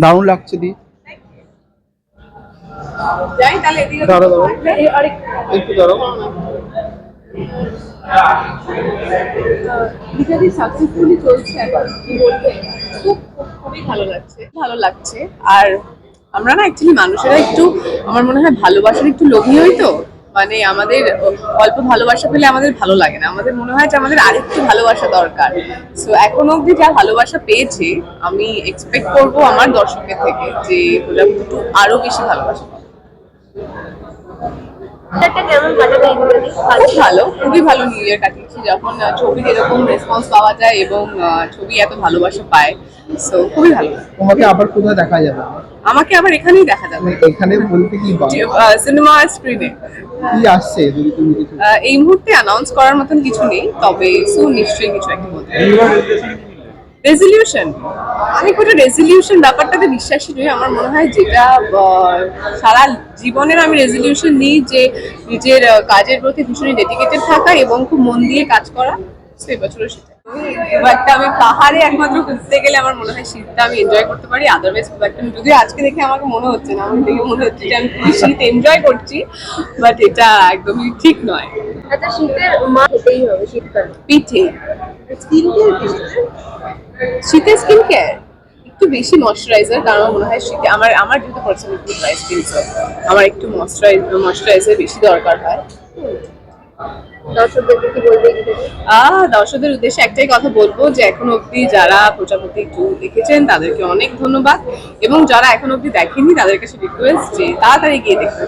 দারুণ লাগছে দি। যাই তাহলে এদিকে দাঁড়াও একটু দাঁড়াও। যদি সাকসেসফুলি চলছে এখন কি বলবে, খুবই ভালো লাগছে। আর আমরা না অ্যাকচুয়ালি মানুষেরা একটু, আমার মনে হয় ভালোবাসার একটু লোভী হই তো, মানে আমাদের অল্প ভালোবাসা পেলে আমাদের ভালো লাগে না, আমাদের মনে হয় যে আমাদের আরেকটু ভালোবাসা দরকার। সো এখন অবধি যা ভালোবাসা পেয়েছি, আমি এক্সপেক্ট করব আমার দর্শকের থেকে যে ওরা একটু আরো বেশি ভালোবাসা পাবে। খুব ভালো, খুবই ভালো নিউ ইয়ার কাটিয়েছি, যখন ছবির এরকম রেসপন্স পাওয়া যায় এবং ছবি এত ভালোবাসা পায়, সো খুবই ভালো। তোমাকে আবার কোথায় দেখা যাবে? আমাকে আবার এখানেই দেখা যাবে। এখানে বলতে কি সিনেমা স্ক্রিনে কি আসছে যদি তুমি কিছু এই মুহূর্তে অ্যানাউন্স করার মতন কিছু নেই, তবে সুন নিশ্চয়ই কিছু একটা বলতে। রেজলিউশন, আমি কোনো রেজলিউশন ব্যাপারটাতে বিশ্বাসী নই। আমার মনে হয় যেটা সারা জীবনের আমি রেজলিউশন নিই যে নিজের কাজের প্রতি ভীষণই ডেডিকেটেড থাকা এবং খুব মন দিয়ে কাজ করা। সেই বছরও সেটা একটা, আমি পাহাড়ে একমাত্র ঘুরতে গেলে আমার মনে হয় শীতটা আমি এনজয় করতে পারি, আদারওয়াইজ খুব একটা। যদিও আজকে দেখে আমাকে মনে হচ্ছে না, আমার দেখে মনে হচ্ছে যে আমি খুবই শীত এনজয় করছি, বাট এটা একদমই ঠিক নয়। আচ্ছা, শীতের মা খেতেই হবে শীতকাল। পিঠে স্কিন কেয়ার, শীতের স্কিন কেয়ার একটু বেশি ময়শ্চারাইজার, কারণ মনে হয় শীতে আমার যেহেতু পার্সোনালি একটু ড্রাই স্কিন, আমার একটু ময়শ্চারাইজার বেশি দরকার হয়। দর্শকদেরকে কি বলবে? দর্শকদের উদ্দেশ্যে একটাই কথা বলবো যে এখন অবধি যারা প্রজাপতি 2 দেখেছেন তাদেরকে অনেক ধন্যবাদ, এবং যারা এখন অবধি দেখেনি তাদের কাছে রিকোয়েস্ট যে তাড়াতাড়ি গিয়ে দেখতে।